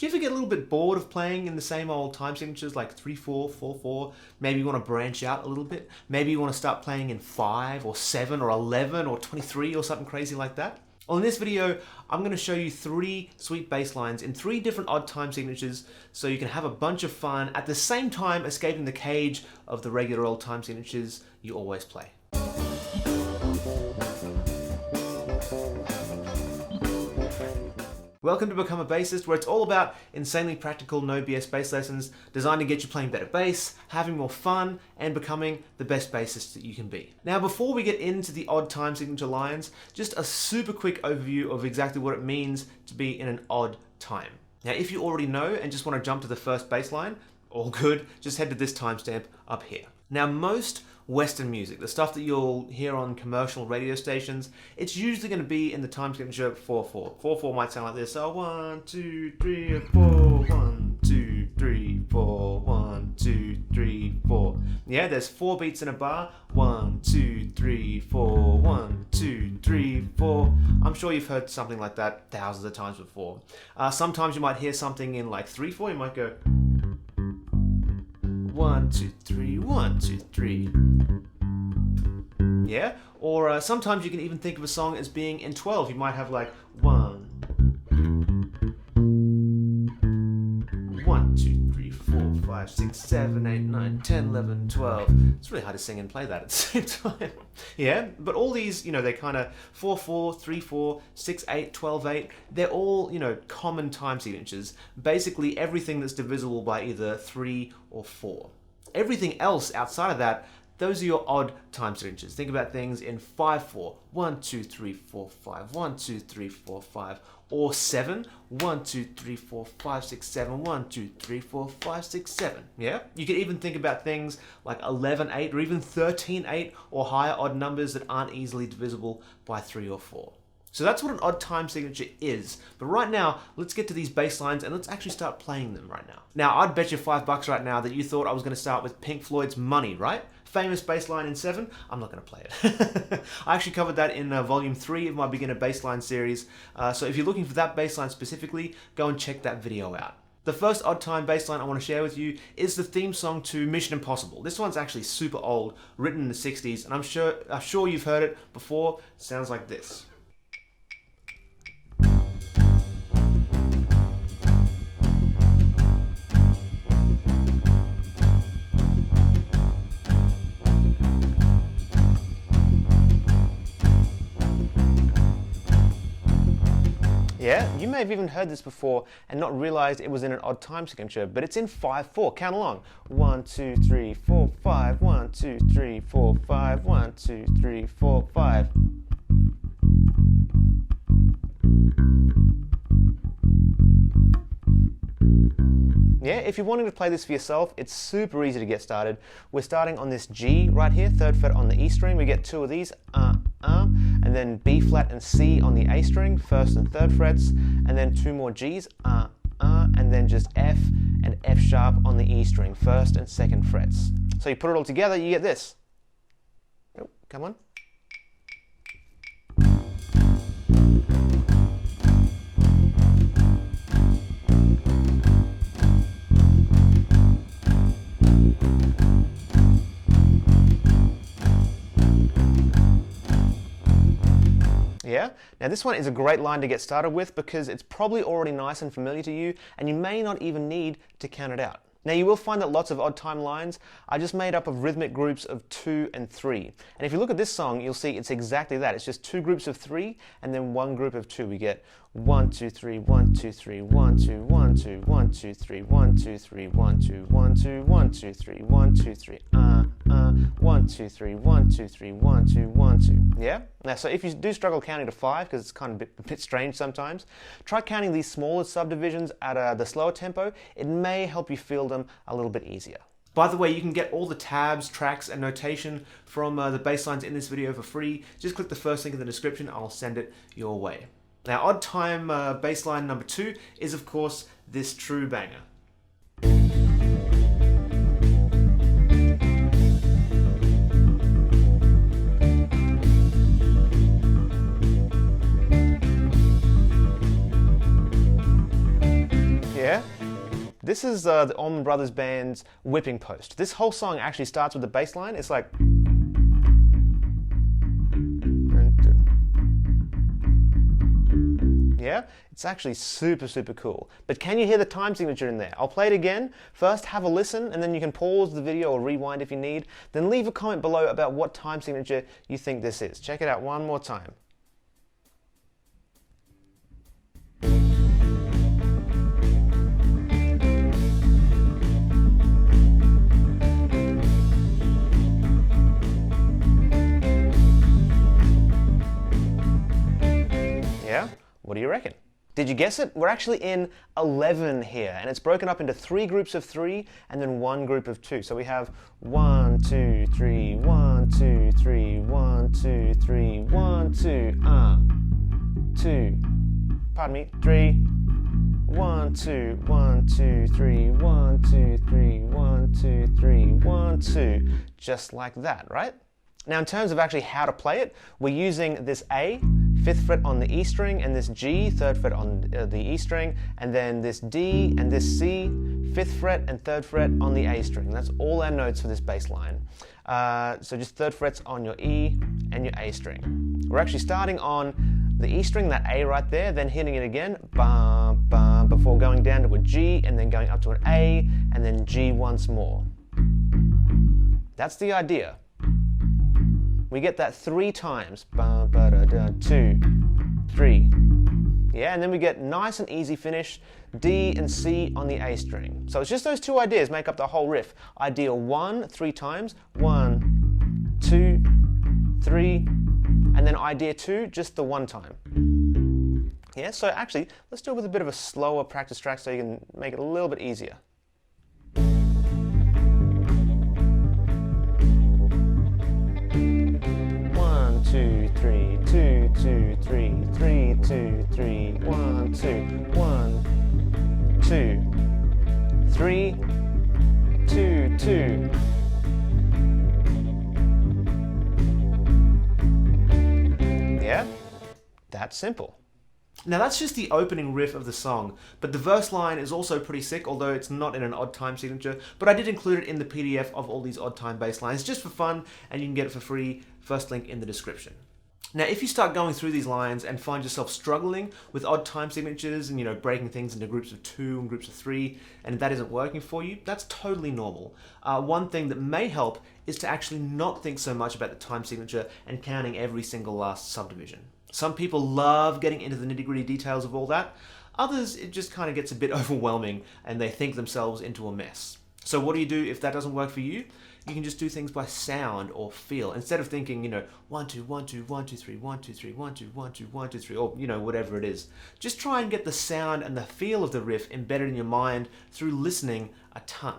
Do you ever get a little bit bored of playing in the same old time signatures like 3/4, 4/4? Maybe you want to branch out a little bit. Maybe you want to start playing in 5 or 7 or 11 or 23 or something crazy like that. Well, in this video, I'm going to show you 3 sweet bass lines in 3 different odd time signatures so you can have a bunch of fun at the same time escaping the cage of the regular old time signatures you always play. Welcome to Become a Bassist, where it's all about insanely practical, no BS bass lessons designed to get you playing better bass, having more fun, and becoming the best bassist that you can be. Now, before we get into the odd time signature lines, just a super quick overview of exactly what it means to be in an odd time. Now, if you already know and just want to jump to the first bass line, all good, just head to this timestamp up here. Now, most Western music, the stuff that you'll hear on commercial radio stations, it's usually going to be in the time signature 4/4. 4/4 might sound like this. So 1, 2, 3, 4. 1, 2, 3, 4. 1, 2, 3, 4. Yeah, there's 4 beats in a bar. 1, 2, 3, 4. 1, 2, 3, 4. I'm sure you've heard something like that thousands of times before. Sometimes you might hear something in like 3/4. You might go 1, 2, 3, 1, 2, 3. Yeah? Or sometimes you can even think of a song as being in 12. You might have like 1, 2, 3, 4, 5, 6, 7, 8, 9, 10, 11, 12. It's really hard to sing and play that at the same time. Yeah? But all these, they're kind of 4/4, 3/4, 6/8, 12/8. They're all, common time signatures. Basically everything that's divisible by either 3 or 4. Everything else outside of that, those are your odd time signatures. Think about things in 5/4, 1, 2, 3, 4, 5, 1, 2, 3, 4, 5, or 7, 1, 2, 3, 4, 5, 6, 7, 1, 2, 3, 4, 5, 6, 7. Yeah? You could even think about things like 11/8 or even 13/8 or higher odd numbers that aren't easily divisible by 3 or 4. So that's what an odd time signature is. But right now, let's get to these bass lines and let's actually start playing them right now. Now, I'd bet you $5 right now that you thought I was going to start with Pink Floyd's Money, right? Famous bass line in 7. I'm not going to play it. I actually covered that in volume 3 of my beginner bass line series. So if you're looking for that bass line specifically, go and check that video out. The first odd time bass line I want to share with you is the theme song to Mission Impossible. This one's actually super old, written in the 60s, and I'm sure you've heard it before. It sounds like this. Yeah, you may have even heard this before and not realized it was in an odd time signature, but it's in 5/4. Count along. 1, 2, 3, 4, 5. 1, 2, 3, 4, 5. 1, 2, 3, 4, 5. Yeah, if you're wanting to play this for yourself, it's super easy to get started. We're starting on this G right here, 3rd fret on the E string. We get 2 of these, and then B flat and C on the A string, 1st and 3rd frets, and then 2 more Gs, and then just F and F sharp on the E string, 1st and 2nd frets. So you put it all together, you get this. Oh, come on. Yeah? Now this one is a great line to get started with because it's probably already nice and familiar to you and you may not even need to count it out. Now you will find that lots of odd time lines are just made up of rhythmic groups of 2 and 3. And if you look at this song, you'll see it's exactly that. It's just 2 groups of 3 and then 1 group of 2. We get 1, 2, 3, 1, 2, 3, 1, 2, 1, 2, 1, 2, 3, 1, 2, 3, 1, 2, 1, 2, 1, 2, 3, 1, 2, 3, 1, 2, 3, 1, 2, 3, 1, 2, 1, 2. Yeah? Now, so if you do struggle counting to 5, because it's kind of a bit strange sometimes, try counting these smaller subdivisions at the slower tempo. It may help you feel them a little bit easier. By the way, you can get all the tabs, tracks, and notation from the bass lines in this video for free. Just click the first link in the description, I'll send it your way. Now, odd time bass line number 2 is, of course, this true banger. Yeah? This is the Allman Brothers Band's Whipping Post. This whole song actually starts with the bass line. It's like... Yeah? It's actually super, super cool. But can you hear the time signature in there? I'll play it again. First, have a listen, and then you can pause the video or rewind if you need. Then leave a comment below about what time signature you think this is. Check it out one more time. Yeah? What do you reckon? Did you guess it? We're actually in 11 here, and it's broken up into 3 groups of 3 and then 1 group of 2. So we have 1, 2, 3, 1, 2, 3, 1, 2, 3, 1, 2, 2, pardon me, 3, 1, 2, 1, 2, 3, 1, 2, 3, 1, 2, 3, 1, 2, just like that, right? Now in terms of actually how to play it, we're using this A, 5th fret on the E string, and this G, 3rd fret on the E string, and then this D and this C, 5th fret and 3rd fret on the A string. That's all our notes for this bass line. So just 3rd frets on your E and your A string. We're actually starting on the E string, that A right there, then hitting it again, bum, bum, before going down to a G, and then going up to an A, and then G once more. That's the idea. We get that 3 times, 2, 3, yeah, and then we get nice and easy finish, D and C on the A string. So it's just those 2 ideas make up the whole riff. Idea 1, 3 times, 1, 2, 3, and then idea 2, just the 1 time. Yeah, so actually, let's do it with a bit of a slower practice track so you can make it a little bit easier. 2, 3, 2, 2, 3, 3, 2, 3, 1, 2, 1, 2, 3, 2, 2. Yeah? That's simple. Now that's just the opening riff of the song, but the verse line is also pretty sick, although it's not in an odd time signature, but I did include it in the PDF of all these odd time bass lines just for fun, and you can get it for free. First link in the description. Now if you start going through these lines and find yourself struggling with odd time signatures and breaking things into groups of 2 and groups of 3, and that isn't working for you, that's totally normal. One thing that may help is to actually not think so much about the time signature and counting every single last subdivision. Some people love getting into the nitty-gritty details of all that. Others, it just kind of gets a bit overwhelming and they think themselves into a mess. So what do you do if that doesn't work for you? You can just do things by sound or feel. Instead of thinking, 1, 2, 1, 2, 1, 2, 3, 1, 2, 3, 1, 2, 1, 2, 1, 2, 3, or whatever it is. Just try and get the sound and the feel of the riff embedded in your mind through listening a ton.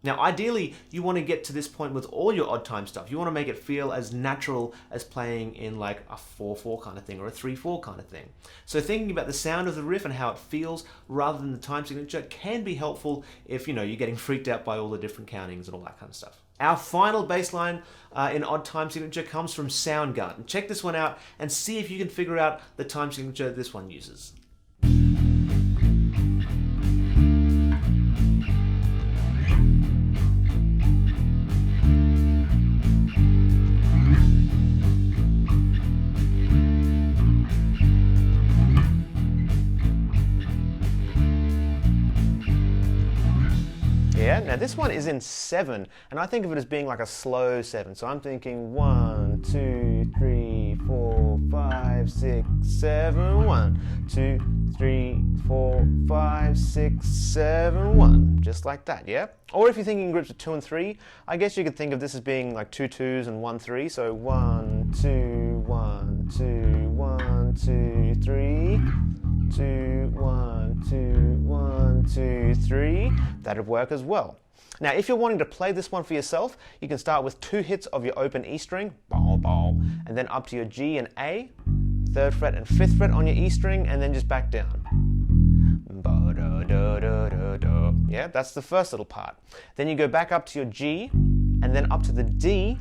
Now, ideally, you want to get to this point with all your odd time stuff. You want to make it feel as natural as playing in like a 4/4 kind of thing or a 3/4 kind of thing. So thinking about the sound of the riff and how it feels rather than the time signature can be helpful if you're getting freaked out by all the different countings and all that kind of stuff. Our final bass line in odd time signature comes from Soundgarden. Check this one out and see if you can figure out the time signature this one uses. Yeah, now this one is in 7, and I think of it as being like a slow 7. So I'm thinking 1, 2, 3, 4, 5, 6, 7, 1, 2, 3, 4, 5, 6, 7, 1. Just like that, yeah? Or if you're thinking in groups of 2 and 3, I guess you could think of this as being like 2 2s and 1 3. So 1, 2, 1, 2, 1, 2, 3, 2, 1, 2, 1, 2, 3. That'd work as well. Now, if you're wanting to play this one for yourself, you can start with 2 hits of your open E string, bow, bow, and then up to your G and A, 3rd fret and 5th fret on your E string, and then just back down. Ba, da, da, da, da, da. Yeah, that's the first little part. Then you go back up to your G, and then up to the D,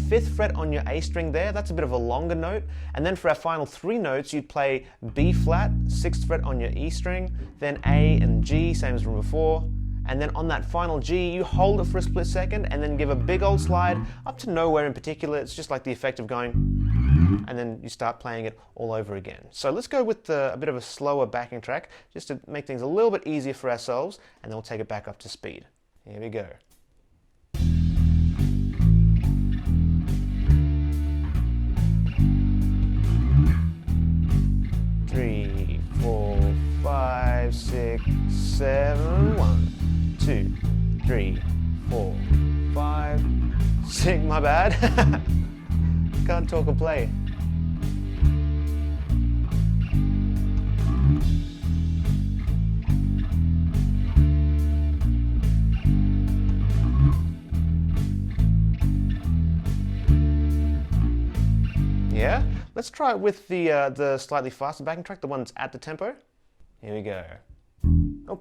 5th fret on your A string there, that's a bit of a longer note. And then for our final 3 notes, you'd play B flat, 6th fret on your E string, then A and G, same as from before. And then on that final G, you hold it for a split second and then give a big old slide up to nowhere in particular. It's just like the effect of going, and then you start playing it all over again. So let's go with a bit of a slower backing track, just to make things a little bit easier for ourselves, and then we'll take it back up to speed. Here we go. 3, 4, 5, 6, 7, 1, 2, 3, 4, 5, 6, my bad. Can't talk or play. Yeah? Let's try it with the slightly faster backing track, the one that's at the tempo. Here we go. Oh.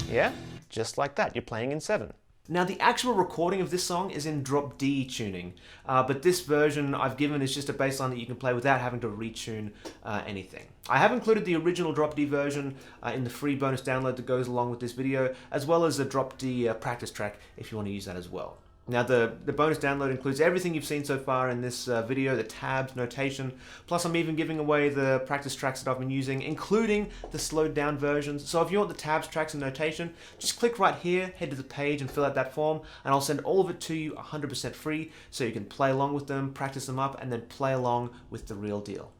Yeah? Just like that, you're playing in 7. Now the actual recording of this song is in drop D tuning, but this version I've given is just a bass line that you can play without having to retune anything. I have included the original drop D version in the free bonus download that goes along with this video, as well as a drop D practice track if you want to use that as well. Now the bonus download includes everything you've seen so far in this video, the tabs, notation, plus I'm even giving away the practice tracks that I've been using, including the slowed down versions. So if you want the tabs, tracks, and notation, just click right here, head to the page and fill out that form, and I'll send all of it to you 100% free, so you can play along with them, practice them up, and then play along with the real deal.